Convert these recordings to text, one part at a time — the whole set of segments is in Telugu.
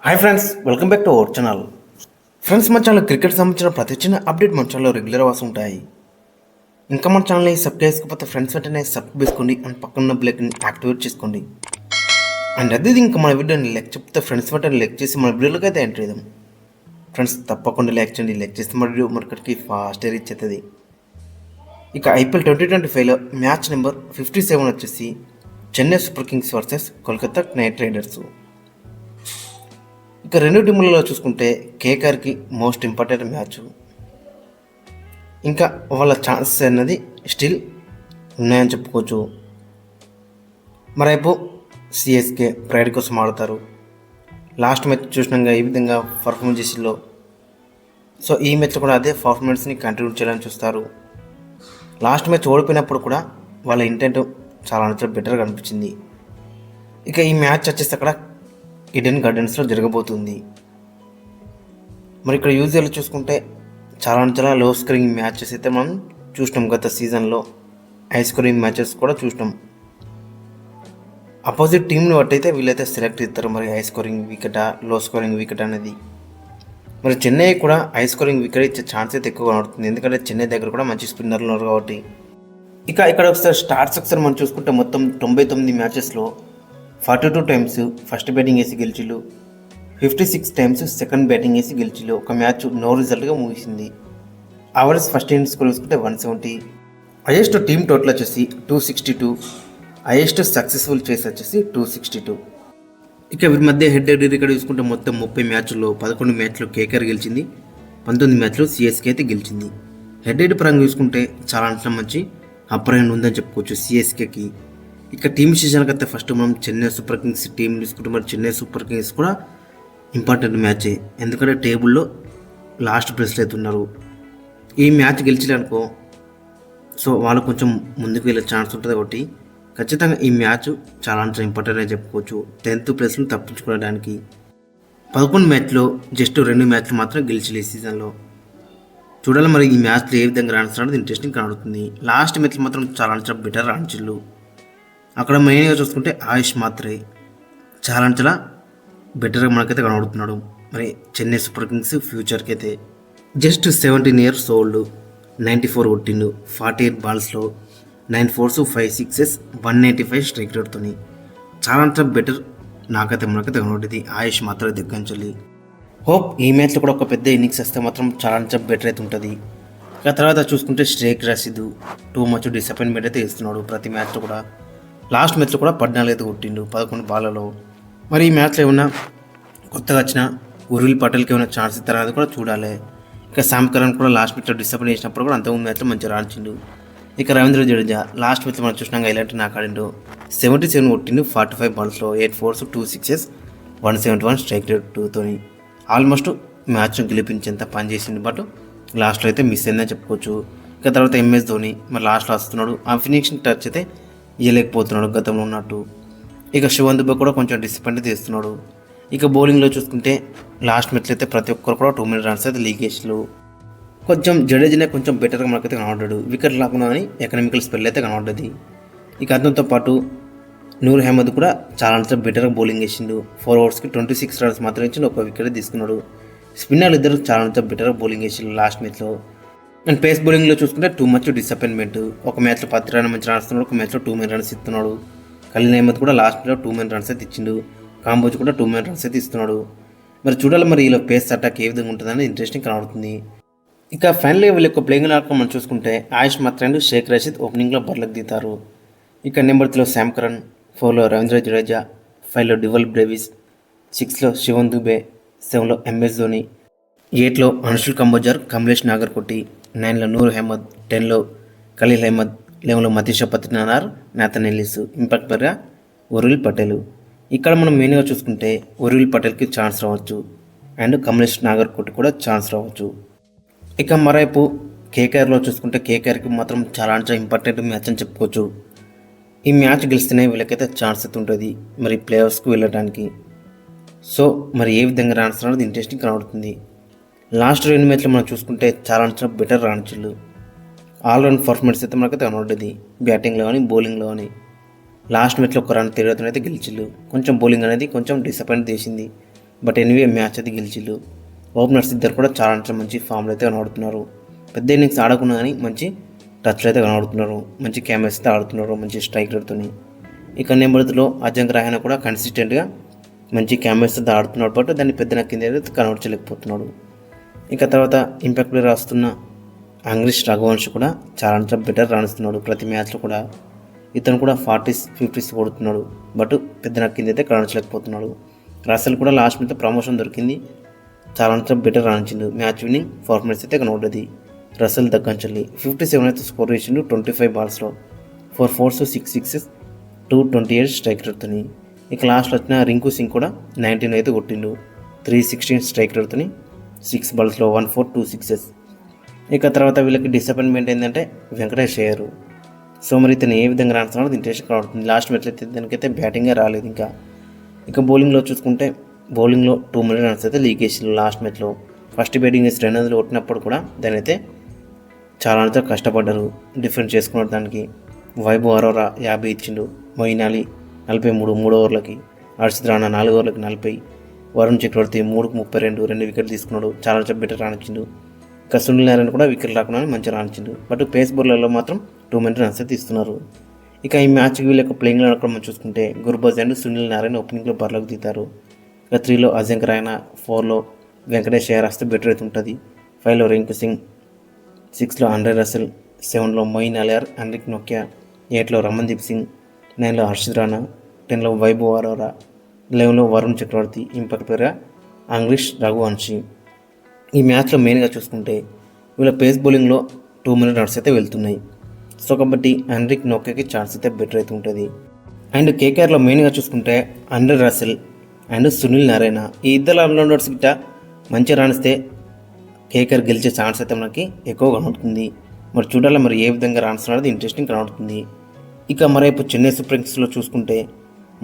Hi friends, welcome back to our channel. Friends, మన ఛానల్ క్రికెట్ సంబంధించిన ప్రతి చిన్న అప్డేట్ మన ఛానల్లో రెగ్యులర్ వాసి ఉంటాయి. ఇంకా మన ఛానల్ని సబ్స్క్రైబ్ చేసుకోకపోతే ఫ్రెండ్స్ వెంటనే సబ్స్క్రైబ్ చేసుకోండి అండ్ పక్కన బెల్ని యాక్టివేట్ చేసుకోండి. అండ్ అదే ఇంకా మన వీడియోని లైక్ చెప్తే ఫ్రెండ్స్ వెంటనే లైక్ చేసి మన వీడియోలోకి అయితే ఎంటర్ చేద్దాం. ఫ్రెండ్స్ తప్పకుండా లైక్ చేయండి. లైక్ చేస్తే మన వీడియో మార్కెట్కి ఫాస్ట్ రీచ్ అవుతుంది. ఇక ఐపీఎల్ 2025లో మ్యాచ్ నెంబర్ 57 వచ్చేసి Chennai super Kings versus Kolkata night riders. ఇక రెండు టీములలో చూసుకుంటే కేకేఆర్కి మోస్ట్ ఇంపార్టెంట్ మ్యాచ్. ఇంకా వాళ్ళ ఛాన్సెస్ అన్నది స్టిల్ ఉన్నాయని చెప్పుకోవచ్చు. మరైపు సిఎస్కే ప్రైడ్ కోసం ఆడతారు. లాస్ట్ మ్యాచ్ చూసినాక ఈ విధంగా పర్ఫార్మెన్స్ చేసిలో, సో ఈ మ్యాచ్లో కూడా అదే పర్ఫార్మెన్స్ని కంటిన్యూ చేయాలని చూస్తారు. లాస్ట్ మ్యాచ్ ఓడిపోయినప్పుడు కూడా వాళ్ళ ఇంటెంట్ చాలా బెటర్గా అనిపించింది. ఇక ఈ మ్యాచ్ వచ్చేసి అక్కడ ఈడెన్ గార్డెన్స్లో జరగబోతుంది. మరి ఇక్కడ యూజువల్ చూసుకుంటే చాలా లో స్కోరింగ్ మ్యాచెస్ అయితే మనం చూసినాం. గత సీజన్లో హై స్కోరింగ్ మ్యాచెస్ కూడా చూసినాం. అపోజిట్ టీంని బట్టి అయితే వీళ్ళైతే సెలెక్ట్ చేస్తారు, మరి హై స్కోరింగ్ వికెటా లో స్కోరింగ్ వికెట్ అనేది. మరి చెన్నై కూడా హై స్కోరింగ్ వికెట్ ఇచ్చే ఛాన్స్ అయితే ఎక్కువగా ఉంటుంది, ఎందుకంటే చెన్నై దగ్గర కూడా మంచి స్పిన్నర్లు ఉన్నారు కాబట్టి. ఇక ఇక్కడ ఒకసారి స్టార్ట్స్ ఒకసారి మనం చూసుకుంటే మొత్తం 99 మ్యాచెస్లో 42 టైమ్స్ ఫస్ట్ బ్యాటింగ్ వేసి గెలిచిలు, 56 టైమ్స్ సెకండ్ బ్యాటింగ్ వేసి గెలిచిలు. ఒక మ్యాచ్ నో రిజల్ట్గా ముగిసింది. అవర్స్ ఫస్ట్ ఇన్నింగ్స్ స్కోర్ చూసుకుంటే 170. హైయెస్ట్ టీమ్ టోటల్ వచ్చేసి 262. హైయెస్ట్ సక్సెస్ఫుల్ చేసి వచ్చేసి 262. ఇక వీరి మధ్య హెడ్ ఇక్కడ చూసుకుంటే మొత్తం 30 మ్యాచ్ల్లో 11 మ్యాచ్లు కేకేఆర్ గెలిచింది, 19 మ్యాచ్లు సిఎస్కే అయితే గెలిచింది. హెడ్ పరంగా చూసుకుంటే చాలా మంచి అప్పర్ హ్యాండ్ ఉందని చెప్పుకోవచ్చు సిఎస్కేకి. ఇక టీమ్ సీజన్కి అయితే ఫస్ట్ మనం చెన్నై సూపర్ కింగ్స్ టీం తీసుకుంటే, మరి చెన్నై సూపర్ కింగ్స్ కూడా ఇంపార్టెంట్ మ్యాచే, ఎందుకంటే టేబుల్లో లాస్ట్ ప్లేస్లో అయితే ఉన్నారు. ఈ మ్యాచ్ గెలిచలేనుకో, సో వాళ్ళు కొంచెం ముందుకు వెళ్ళే ఛాన్స్ ఉంటుంది. కాబట్టి ఖచ్చితంగా ఈ మ్యాచ్ చాలా ఇంపార్టెంట్ అని చెప్పుకోవచ్చు. 10th ప్లేస్ను తప్పించుకోవడానికి 11 మ్యాచ్లో జస్ట్ 2 మ్యాచ్లు మాత్రం గెలిచలే ఈ సీజన్లో. చూడాలి మరి ఈ మ్యాచ్లో ఏ విధంగా రాణిస్తున్నది ఇంట్రెస్టింగ్ కనబడుతుంది. లాస్ట్ మ్యాచ్లో మాత్రం చాలా బెటర్ రాణించిళ్ళు. అక్కడ మెయిన్గా చూసుకుంటే ఆయుష్ మాత్రే చాలా బెటర్గా మనకైతే కనబడుతున్నాడు. మరి చెన్నై సూపర్ కింగ్స్ ఫ్యూచర్కి అయితే జస్ట్ 17 years ఓల్డ్, 94 కొట్టిండు, 48 బాల్స్లో 9 4s 5 6s 195 స్ట్రైక్ రేట్తో చాలా బెటర్ నాకైతే మనకైతే కనబడుతుంది. ఆయుష్ మాత్రం దగ్గంచాలి. హోప్ ఈ మ్యాచ్లో కూడా ఒక పెద్ద ఇన్నింగ్స్ వస్తే మాత్రం చాలా బెటర్ అయితే ఉంటుంది. ఇక తర్వాత చూసుకుంటే Shaik Rasheed too much disappointment అయితే ఇస్తున్నాడు ప్రతి మ్యాచ్లో కూడా. లాస్ట్ మ్యాచ్లో కూడా 14 అయితే కొట్టిండు 11 బాళ్ళలో. మరి ఈ మ్యాచ్లో ఏమన్నా కొత్తగా వచ్చిన ఉర్విల్ పటేల్కి ఏమైనా ఛాన్స్ ఇస్తారా అది కూడా చూడాలి. ఇక శామ్ కరణ్ కూడా లాస్ట్ మ్యాచ్లో డిసప్పాయింట్ చేసినప్పుడు కూడా అంతకుముందు మ్యాచ్లో మంచిగా రాణించిండు. ఇక రవీంద్ర జడేజా లాస్ట్ మ్యాచ్లో మనం చూసినాక ఇలాంటి నాకు ఆడిండు 77 కొట్టిండు 45 బాల్స్లో 8 4s 2 6s 171 స్ట్రైక్ రేట్ 2తో ఆల్మోస్ట్ మ్యాచ్ గెలిపించేంత పని చేసిండు. బట్ లాస్ట్లో అయితే మిస్ అయిందని చెప్పుకోవచ్చు. ఇక తర్వాత ఎంఎస్ ధోని మరి లాస్ట్లో వస్తున్నాడు, ఆ ఫినిషింగ్ టచ్ అయితే ఇవ్వలేకపోతున్నాడు గతంలో ఉన్నట్టు. ఇక శివన్ దుబే కూడా కొంచెం డిసప్పాయింట్ చేస్తున్నాడు. ఇక బౌలింగ్లో చూసుకుంటే లాస్ట్ మ్యాచ్లో అయితే ప్రతి ఒక్కరు కూడా 2 minute రన్స్ అయితే లీగ్ చేసిలు. కొంచెం జడేజానే కొంచెం బెటర్గా మనకైతే కనబడ్డాడు, వికెట్ లేకుండా కానీ ఎకనామికల్ స్పెల్ అయితే కనబడ్డది. ఇక అతనితో పాటు నూర్ అహ్మద్ కూడా చాలా బెటర్గా బౌలింగ్ వేసిండు. 4 ఓవర్స్కి 26 runs మాత్రం ఇచ్చి ఒక వికెట్ తీసుకున్నాడు. స్పిన్నర్లు ఇద్దరు చాలా బెటర్గా బౌలింగ్ వేసిండు లాస్ట్ మ్యాచ్లో. అండ్ పేస్ బౌలింగ్లో చూసుకుంటే టూ మచ్ డిసప్పాయింట్మెంట్. ఒక మ్యాచ్లో 10 run మంచి రాస్తున్నాడు, ఒక మ్యాచ్లో 2 minute runs ఇస్తున్నాడు. ఖలీల్ అహ్మద్ కూడా లాస్ట్లో 2 minute runs అయితే ఇచ్చిండు. కాంబోజ్ కూడా 2 minute runs అయితే ఇస్తున్నాడు. మరి చూడాలి మరి ఇలా పేస్ అటాక్ ఏ విధంగా ఉంటుందని ఇంట్రెస్టింగ్ కనబడుతుంది. ఇక ఫైనల్గా వీళ్ళ యొక్క ప్లేయింగ్ ఆడకం మనం చూసుకుంటే ఆయుష్ మాత్రం అండ్ షేక్ రషీద్ ఓపెనింగ్లో బర్లకు దిగుతారు. ఇక నెంబర్ 3లో శామ్ కరణ్, 4లో రవీంద్ర జడేజా, 5లో డివల్ బ్రేవిస్, 6లో శివన్ దుబే, 7లో ఎంఎస్ ధోని, 8లో అన్షుల్ కంబోజర్, కమలేష్ నాగర్కోటి, 9లో నూర్ అహ్మద్, 10లో ఖలీల్ అహ్మద్, 11లో Matheesha Pathirana, Nathan Ellis, impact పర్గా ఉర్విల్ పటేల్. ఇక్కడ మనం మెయిన్గా చూసుకుంటే ఉర్విల్ పటేల్కి ఛాన్స్ రావచ్చు అండ్ కమలేష్ నాగర్కోటి కూడా ఛాన్స్ రావచ్చు. ఇక మరోవైపు కేకేఆర్లో చూసుకుంటే కేకేఆర్కి మాత్రం చాలా ఇంపార్టెంట్ మ్యాచ్ అని చెప్పుకోవచ్చు. ఈ మ్యాచ్ గెలిస్తేనే వీళ్ళకైతే ఛాన్స్ అయితే ఉంటుంది మరి ప్లే ఆఫ్స్కి వెళ్ళడానికి. సో మరి ఏ విధంగా రాణిస్తున్నది ఇంట్రెస్టింగ్ కనబడుతుంది. లాస్ట్ 2 మ్యాచ్లు మనం చూసుకుంటే చాలా బెటర్ రాణించులు. ఆల్రౌండ్ పర్ఫార్మెన్స్ అయితే మనకైతే కనబడ్డది, బ్యాటింగ్లో కానీ బౌలింగ్లో కానీ. లాస్ట్ మ్యాచ్లో ఒక రన్ 30 అయితే గెలిచిళ్ళు. కొంచెం బౌలింగ్ అనేది కొంచెం డిసప్పాయింట్ చేసింది. బట్ ఎనీవే మ్యాచ్ అయితే గెలిచిళ్ళు. ఓపెనర్స్ ఇద్దరు కూడా చాలా అంటే మంచి ఫామ్లో అయితే కనబడుతున్నారు. పెద్ద ఇన్నింగ్స్ ఆడకున్నా కానీ మంచి టచ్లో అయితే కనబడుతున్నారు. మంచి క్యామెరాస్ అయితే ఆడుతున్నారు మంచి స్ట్రైక్ రేట్తో. ఇక నెంబర్లో అజంక్ రహానే కూడా కన్సిస్టెంట్గా మంచి క్యామెరాస్ అయితే ఆడుతున్నాడు. బట్ దాన్ని పెద్ద నక్కింది అయితే కనబడలేకపోతున్నాడు. ఇక తర్వాత ఇంపాక్ట్ ప్లేయర్ వస్తున్న అంగ్రీష్ రఘువంశ్ కూడా చాలా అంటే బెటర్ రాణిస్తున్నాడు. ప్రతి మ్యాచ్లో కూడా ఇతను కూడా 40s 50s కొడుతున్నాడు. బట్ పెద్ద నక్కింది అయితే కనబడలేకపోతున్నాడు. రసల్ కూడా లాస్ట్ మీద ప్రమోషన్ దొరికింది, చాలా అంటే బెటర్ రాణించిండు. మ్యాచ్ విన్నింగ్ పర్ఫార్మెన్స్ అయితే కనబడ్డది రసల్ దగ్గంచల్లి. 57 అయితే స్కోర్ చేసిండు 25 బాల్స్లో, 4 4s 6 6s 228 స్ట్రైక్ రేట్తో. ఇక లాస్ట్లో వచ్చిన రింకు సింగ్ కూడా 19 అయితే కొట్టిండు, 316 స్ట్రైక్ రేట్తో, 6 బాల్స్లో 1 4 2 6s. ఇక తర్వాత వీళ్ళకి డిసప్పాయింట్మెంట్ ఏంటంటే వెంకటేష్ అయ్యారు. సో మరి ఇతను ఏ విధంగా రాణిస్తున్నాడో ఇంట్రెస్ట్ కనబడుతుంది. లాస్ట్ మ్యాచ్లో అయితే దానికైతే బ్యాటింగే రాలేదు ఇంకా. ఇక బౌలింగ్లో చూసుకుంటే బౌలింగ్లో 2 మిలియన్ రన్స్ అయితే లీక్ చేసిండు లాస్ట్ మ్యాచ్లో. ఫస్ట్ బ్యాటింగ్ వేసి 200 కొట్టినప్పుడు కూడా దాని అయితే చాలా అంటే కష్టపడ్డారు డిఫెండ్ చేసుకున్నారు. దానికి వైభవ్ అరోరా 50 ఇచ్చిండు, మొయిన్ అలీ 43 3 ఓవర్లకి, హర్షిత్ రాణా 4 ఓవర్లకి 40, వరుణ్ చక్రవర్తి 3కి 32 2 వికెట్లు తీసుకున్నాడు, చాలా బెటర్ రాణించిండు. ఇక సునీల్ నారాయణ కూడా వికెట్ రాకుండా మంచిగా రాణించిండు. బట్ పేస్ బౌలర్లో మాత్రం 2 మిలియన్ రన్స్ అయితే ఇస్తున్నారు. ఇక ఈ మ్యాచ్కి వీళ్ళ యొక్క ప్లేయింగ్లో మనం చూసుకుంటే గుర్బజ్ అండ్ సునీల్ నారాయణ ఓపెనింగ్లో బరిలోకి దిగుతారు. ఇక 3లో అజంక్ రహానే, 4లో వెంకటేష్ అయ్యర్ వస్తే బెటర్ అయితే ఉంటుంది, 5లో రింకు సింగ్, 6లో ఆండ్రే రసెల్, 7లో మొయిన్ అలీ, హెన్రిక్ నోకియా, 8లో రమన్దీప్ సింగ్, 9లో హర్షిత్ రాణా, 10లో వైభవ్ అరోరా, 11లో వరుణ్ చక్రవర్తి, ఇంపాక్ట్ ప్లేయర్గా అంగ్రీష్ రఘువంశీ. ఈ మ్యాచ్లో మెయిన్గా చూసుకుంటే వీళ్ళ పేస్ బౌలింగ్లో 2 మిలియన్ రన్స్ అయితే వెళ్తున్నాయి. సో కాబట్టి హెన్రిక్ నోకియాకి ఛాన్స్ అయితే బెటర్ అయితే ఉంటుంది. అండ్ కేకేఆర్లో మెయిన్గా చూసుకుంటే Andre Russell and Sunil Narine, ఈ ఇద్దరు ఆల్రౌండర్స్ గిట్ట మంచిగా రాణిస్తే కేకేఆర్ గెలిచే ఛాన్స్ అయితే మనకి ఎక్కువ కనబడుతుంది. మరి చూడాలి మరి ఏ విధంగా రాణిస్తున్నది ఇంట్రెస్టింగ్ కనబడుతుంది. ఇక మరైపు చెన్నై సూపర్ కింగ్స్లో చూసుకుంటే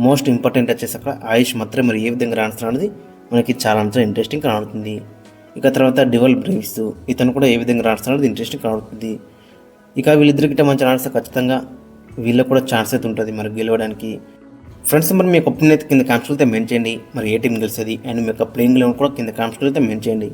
మోస్ట్ ఇంపార్టెంట్ వచ్చేసాక ఆయుష్ మాత్రం మరి ఏ విధంగా రాణిస్తున్నది మనకి చాలా అంతా ఇంట్రెస్టింగ్ కనబడుతుంది. ఇక తర్వాత డివల్ బ్రేవిస్, ఇతను కూడా ఏ విధంగా రాణిస్తున్నది ఇంట్రెస్టింగ్ కనబడుతుంది. ఇక వీళ్ళిద్దరికిట మంచి రాణిస్తే ఖచ్చితంగా వీళ్ళకి కూడా ఛాన్స్ అయితే ఉంటుంది మరి గెలవడానికి. ఫ్రెండ్స్ మరి మీ యొక్క ఒపీనియన్ అయితే కింద కామెంట్స్లో అయితే మెన్షన్ చేయండి. మరి ఏ టీం గెలిచేది అండ్ మీ యొక్క ప్లేయింగ్ లెవెన్ కూడా కింద కామెంట్స్లో అయితే మెన్షన్ చేయండి.